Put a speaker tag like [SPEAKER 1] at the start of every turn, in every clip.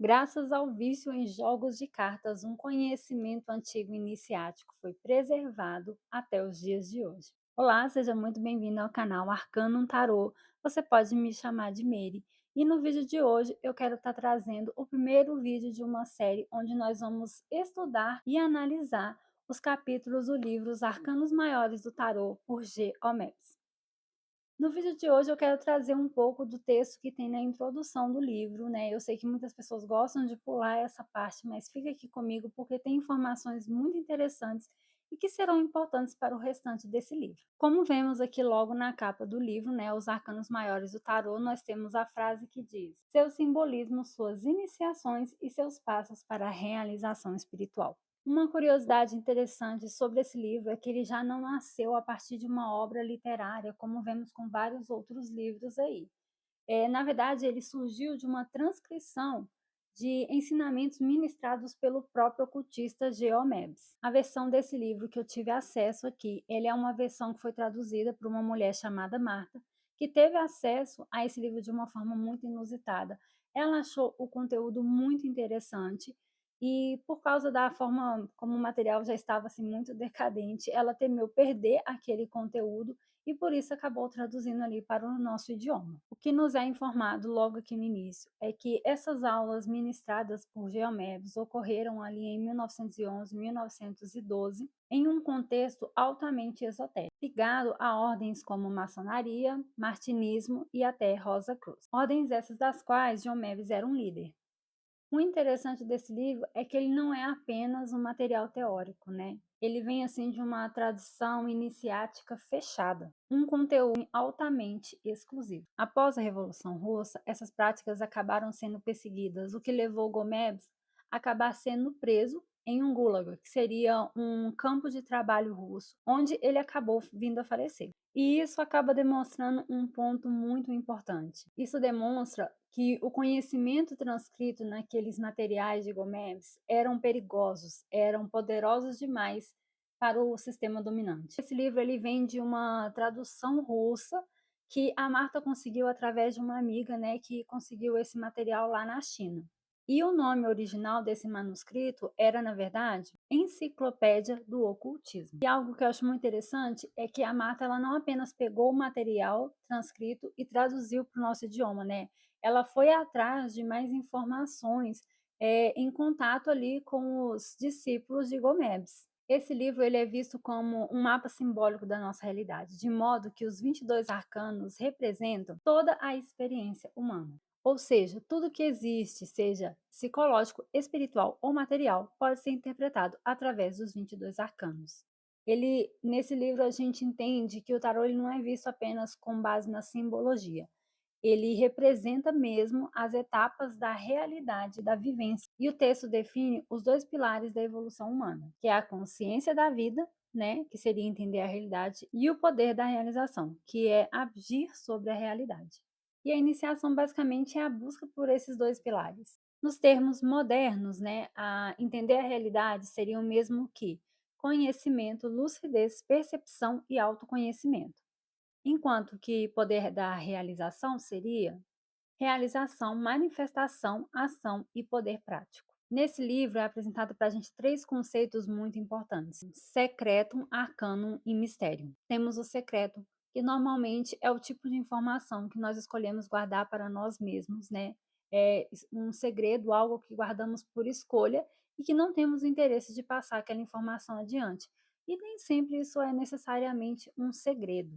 [SPEAKER 1] Graças ao vício em jogos de cartas, um conhecimento antigo iniciático foi preservado até os dias de hoje. Olá, seja muito bem-vindo ao canal Arcanum Tarot. Você pode me chamar de Mary. E no vídeo de hoje eu quero estar trazendo o primeiro vídeo de uma série onde nós vamos estudar e analisar os capítulos do livro Os Arcanos Maiores do Tarot por G. Omeps. No vídeo de hoje eu quero trazer um pouco do texto que tem na introdução do livro, né? Eu sei que muitas pessoas gostam de pular essa parte, mas fica aqui comigo porque tem informações muito interessantes e que serão importantes para o restante desse livro. Como vemos aqui logo na capa do livro, né, Os Arcanos Maiores do Tarô, nós temos a frase que diz: seu simbolismo, suas iniciações e seus passos para a realização espiritual. Uma curiosidade interessante sobre esse livro é que ele já não nasceu a partir de uma obra literária, como vemos com vários outros livros aí. Na verdade, ele surgiu de uma transcrição de ensinamentos ministrados pelo próprio ocultista Geomebs. A versão desse livro que eu tive acesso aqui, ele é uma versão que foi traduzida por uma mulher chamada Marta, que teve acesso a esse livro de uma forma muito inusitada. Ela achou o conteúdo muito interessante e por causa da forma como o material já estava assim muito decadente, ela temeu perder aquele conteúdo e por isso acabou traduzindo ali para o nosso idioma. O que nos é informado logo aqui no início é que essas aulas ministradas por Geomebs ocorreram ali em 1911, 1912, em um contexto altamente esotérico, ligado a ordens como maçonaria, martinismo e até Rosa Cruz. Ordens essas das quais Geomebs era um líder. O interessante desse livro é que ele não é apenas um material teórico, né? Ele vem assim de uma tradição iniciática fechada, um conteúdo altamente exclusivo. Após a Revolução Russa, essas práticas acabaram sendo perseguidas, o que levou Gomez a acabar sendo preso em um gulag, que seria um campo de trabalho russo, onde ele acabou vindo a falecer. E isso acaba demonstrando um ponto muito importante. Isso demonstra que o conhecimento transcrito naqueles materiais de Gomes eram perigosos, eram poderosos demais para o sistema dominante. Esse livro ele vem de uma tradução russa que a Marta conseguiu através de uma amiga, né, que conseguiu esse material lá na China. E o nome original desse manuscrito era, na verdade, Enciclopédia do Ocultismo. E algo que eu acho muito interessante é que a Marta ela não apenas pegou o material transcrito e traduziu para o nosso idioma, né? Ela foi atrás de mais informações em contato ali com os discípulos de Gomebs. Esse livro ele é visto como um mapa simbólico da nossa realidade, de modo que os 22 arcanos representam toda a experiência humana. Ou seja, tudo que existe, seja psicológico, espiritual ou material, pode ser interpretado através dos 22 arcanos. Nesse livro a gente entende que o tarô ele não é visto apenas com base na simbologia. Ele representa mesmo as etapas da realidade da vivência. E o texto define os dois pilares da evolução humana, que é a consciência da vida, né, que seria entender a realidade, e o poder da realização, que é agir sobre a realidade. E a iniciação basicamente é a busca por esses dois pilares. Nos termos modernos, né, a entender a realidade seria o mesmo que conhecimento, lucidez, percepção e autoconhecimento. Enquanto que poder da realização seria realização, manifestação, ação e poder prático. Nesse livro é apresentado para a gente três conceitos muito importantes: secretum, arcanum e mistério. Temos o secreto, que normalmente é o tipo de informação que nós escolhemos guardar para nós mesmos, né? É um segredo, algo que guardamos por escolha e que não temos o interesse de passar aquela informação adiante. E nem sempre isso é necessariamente um segredo.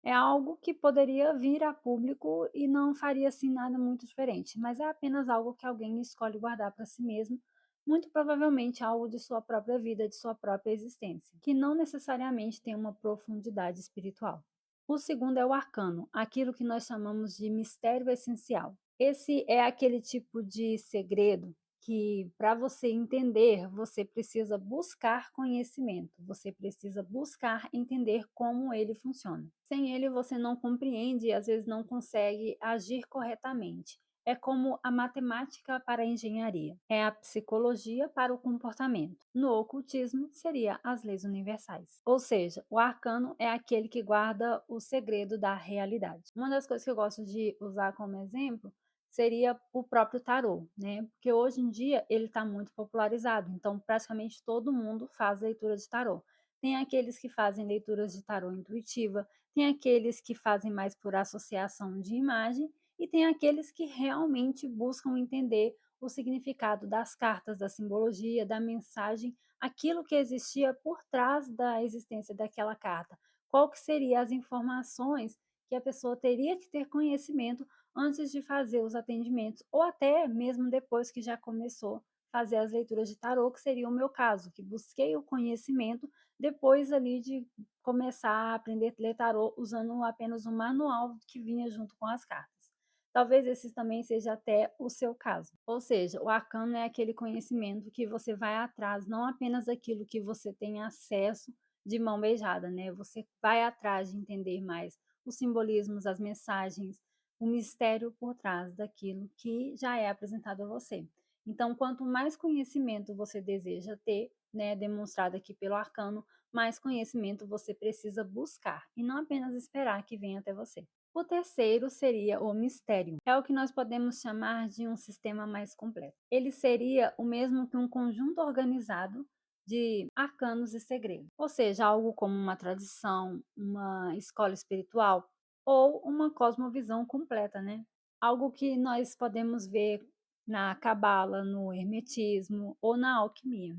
[SPEAKER 1] É algo que poderia vir a público e não faria assim nada muito diferente, mas é apenas algo que alguém escolhe guardar para si mesmo, muito provavelmente algo de sua própria vida, de sua própria existência, que não necessariamente tem uma profundidade espiritual. O segundo é o arcano, aquilo que nós chamamos de mistério essencial. Esse é aquele tipo de segredo que, para você entender, você precisa buscar conhecimento, você precisa buscar entender como ele funciona. Sem ele, você não compreende e às vezes não consegue agir corretamente. É como a matemática para a engenharia, é a psicologia para o comportamento. No ocultismo, seria as leis universais. Ou seja, o arcano é aquele que guarda o segredo da realidade. Uma das coisas que eu gosto de usar como exemplo seria o próprio tarô, né, porque hoje em dia ele está muito popularizado, então praticamente todo mundo faz leitura de tarô. Tem aqueles que fazem leituras de tarô intuitiva, tem aqueles que fazem mais por associação de imagem e tem aqueles que realmente buscam entender o significado das cartas, da simbologia, da mensagem, aquilo que existia por trás da existência daquela carta. Qual que seria as informações que a pessoa teria que ter conhecimento antes de fazer os atendimentos, ou até mesmo depois que já começou a fazer as leituras de tarô, que seria o meu caso, que busquei o conhecimento depois ali de começar a aprender a ler tarô usando apenas um manual que vinha junto com as cartas. Talvez esse também seja até o seu caso. Ou seja, o arcano é aquele conhecimento que você vai atrás, não apenas daquilo que você tem acesso de mão beijada, né? Você vai atrás de entender mais os simbolismos, as mensagens, o mistério por trás daquilo que já é apresentado a você. Então, quanto mais conhecimento você deseja ter, né, demonstrado aqui pelo arcano, mais conhecimento você precisa buscar e não apenas esperar que venha até você. O terceiro seria o mistério. É o que nós podemos chamar de um sistema mais completo. Ele seria o mesmo que um conjunto organizado de arcanos e segredos, ou seja, algo como uma tradição, uma escola espiritual ou uma cosmovisão completa, né? Algo que nós podemos ver na cabala, no hermetismo ou na alquimia.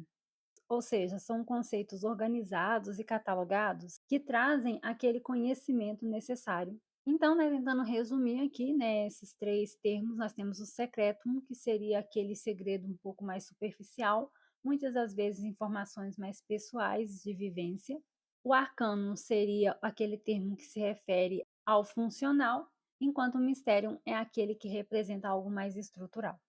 [SPEAKER 1] Ou seja, são conceitos organizados e catalogados que trazem aquele conhecimento necessário. Então, né, tentando resumir aqui, né, esses três termos, nós temos o secretum, que seria aquele segredo um pouco mais superficial, muitas das vezes informações mais pessoais de vivência. O arcanum seria aquele termo que se refere ao funcional, enquanto o mysterium é aquele que representa algo mais estrutural.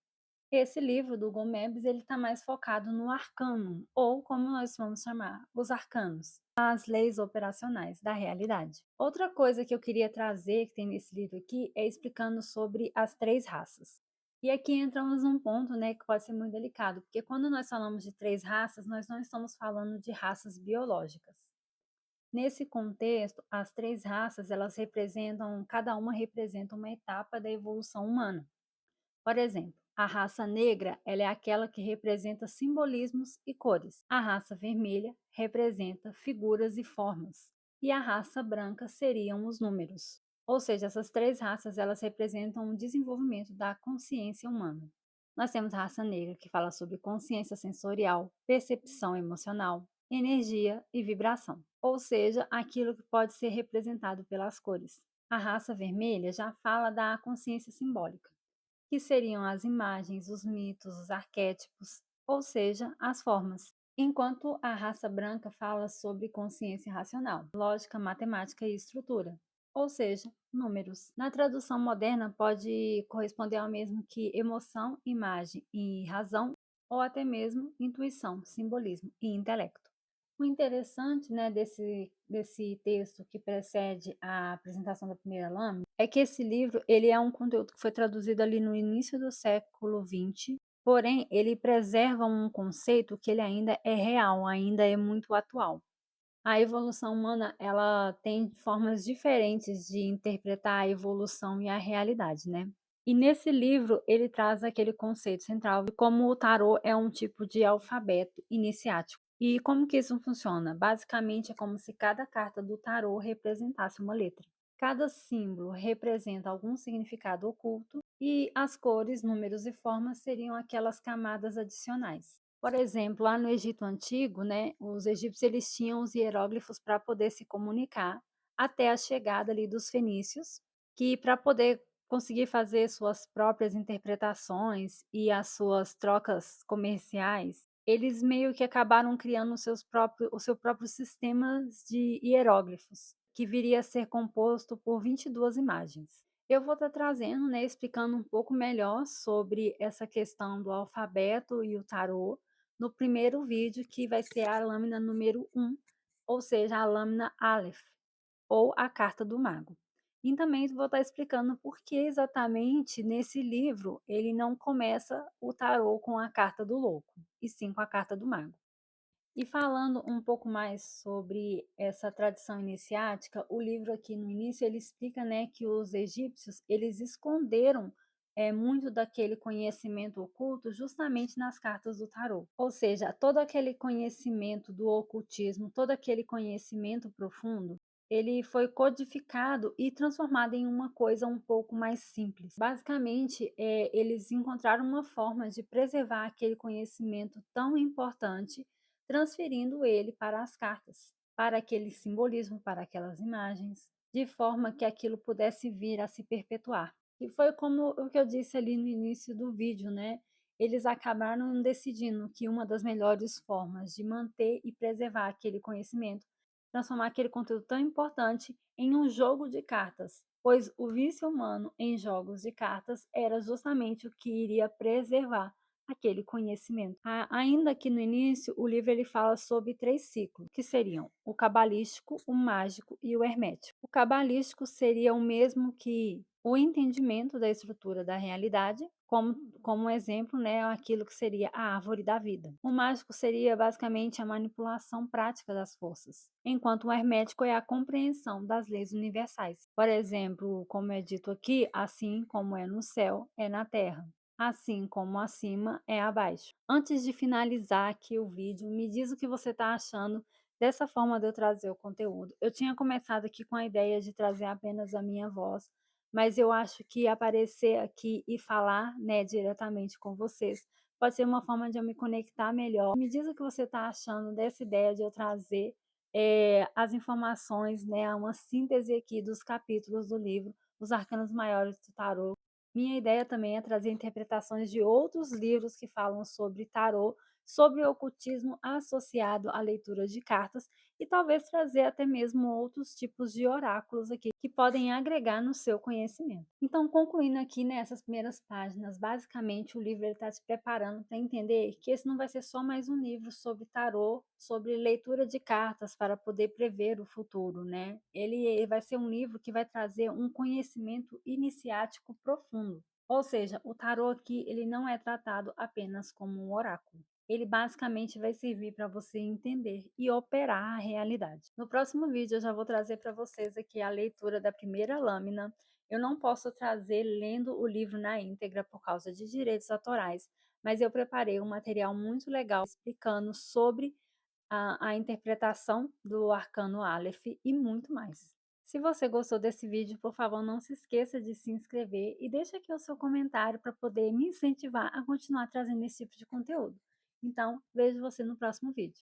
[SPEAKER 1] Esse livro do Gomebs, ele está mais focado no arcanum, ou como nós vamos chamar, os arcanos, as leis operacionais da realidade. Outra coisa que eu queria trazer, que tem nesse livro aqui, é explicando sobre as três raças. E aqui entramos num ponto, né, que pode ser muito delicado, porque quando nós falamos de três raças, nós não estamos falando de raças biológicas. Nesse contexto, as três raças, elas representam, cada uma representa uma etapa da evolução humana. Por exemplo, a raça negra, ela é aquela que representa simbolismos e cores. A raça vermelha representa figuras e formas. E a raça branca seriam os números. Ou seja, essas três raças, elas representam o desenvolvimento da consciência humana. Nós temos a raça negra, que fala sobre consciência sensorial, percepção emocional, energia e vibração. Ou seja, aquilo que pode ser representado pelas cores. A raça vermelha já fala da consciência simbólica, que seriam as imagens, os mitos, os arquétipos, ou seja, as formas. Enquanto a raça branca fala sobre consciência racional, lógica, matemática e estrutura, ou seja, números. Na tradução moderna, pode corresponder ao mesmo que emoção, imagem e razão, ou até mesmo intuição, simbolismo e intelecto. O interessante, né, desse texto que precede a apresentação da primeira lâmina é que esse livro ele é um conteúdo que foi traduzido ali no início do século XX, porém ele preserva um conceito que ele ainda é real, ainda é muito atual. A evolução humana, ela tem formas diferentes de interpretar a evolução e a realidade, né? E nesse livro ele traz aquele conceito central de como o tarô é um tipo de alfabeto iniciático. E como que isso funciona? Basicamente é como se cada carta do tarô representasse uma letra. Cada símbolo representa algum significado oculto e as cores, números e formas seriam aquelas camadas adicionais. Por exemplo, lá no Egito Antigo, né, os egípcios eles tinham os hieróglifos para poder se comunicar até a chegada ali dos fenícios, que para poder conseguir fazer suas próprias interpretações e as suas trocas comerciais, eles meio que acabaram criando o seu próprio sistema de hieróglifos, que viria a ser composto por 22 imagens. Eu vou estar trazendo, né, explicando um pouco melhor sobre essa questão do alfabeto e o tarô no primeiro vídeo, que vai ser a lâmina número 1, ou seja, a lâmina Aleph, ou a carta do mago. E também vou estar explicando por que exatamente nesse livro ele não começa o tarô com a carta do louco, e sim com a carta do mago. E falando um pouco mais sobre essa tradição iniciática, o livro aqui no início ele explica, né, que os egípcios eles esconderam muito daquele conhecimento oculto justamente nas cartas do tarô. Ou seja, todo aquele conhecimento do ocultismo, todo aquele conhecimento profundo, ele foi codificado e transformado em uma coisa um pouco mais simples. Basicamente, eles encontraram uma forma de preservar aquele conhecimento tão importante, transferindo ele para as cartas, para aquele simbolismo, para aquelas imagens, de forma que aquilo pudesse vir a se perpetuar. E foi como o que eu disse ali no início do vídeo, né? Eles acabaram decidindo que uma das melhores formas de manter e preservar aquele conhecimento, transformar aquele conteúdo tão importante em um jogo de cartas, pois o vício humano em jogos de cartas era justamente o que iria preservar aquele conhecimento. Ainda que no início o livro ele fala sobre 3 ciclos, que seriam o cabalístico, o mágico e o hermético. O cabalístico seria o mesmo que o entendimento da estrutura da realidade, como um exemplo, né, aquilo que seria a árvore da vida. O mágico seria basicamente a manipulação prática das forças, enquanto o hermético é a compreensão das leis universais. Por exemplo, como é dito aqui, assim como é no céu, é na terra. Assim como acima é abaixo. Antes de finalizar aqui o vídeo, me diz o que você está achando dessa forma de eu trazer o conteúdo. Eu tinha começado aqui com a ideia de trazer apenas a minha voz, mas eu acho que aparecer aqui e falar, né, diretamente com vocês pode ser uma forma de eu me conectar melhor. Me diz o que você está achando dessa ideia de eu trazer as informações, né, uma síntese aqui dos capítulos do livro Os Arcanos Maiores do Tarô. Minha ideia também é trazer interpretações de outros livros que falam sobre tarô, sobre ocultismo associado à leitura de cartas e talvez trazer até mesmo outros tipos de oráculos aqui que podem agregar no seu conhecimento. Então, concluindo aqui nessas primeiras páginas, basicamente o livro está te preparando para entender que esse não vai ser só mais um livro sobre tarô, sobre leitura de cartas para poder prever o futuro, né? Ele vai ser um livro que vai trazer um conhecimento iniciático profundo. Ou seja, o tarô aqui ele não é tratado apenas como um oráculo. Ele basicamente vai servir para você entender e operar a realidade. No próximo vídeo eu já vou trazer para vocês aqui a leitura da primeira lâmina. Eu não posso trazer lendo o livro na íntegra por causa de direitos autorais, mas eu preparei um material muito legal explicando sobre a interpretação do arcano Aleph e muito mais. Se você gostou desse vídeo, por favor, não se esqueça de se inscrever e deixe aqui o seu comentário para poder me incentivar a continuar trazendo esse tipo de conteúdo. Então, vejo você no próximo vídeo.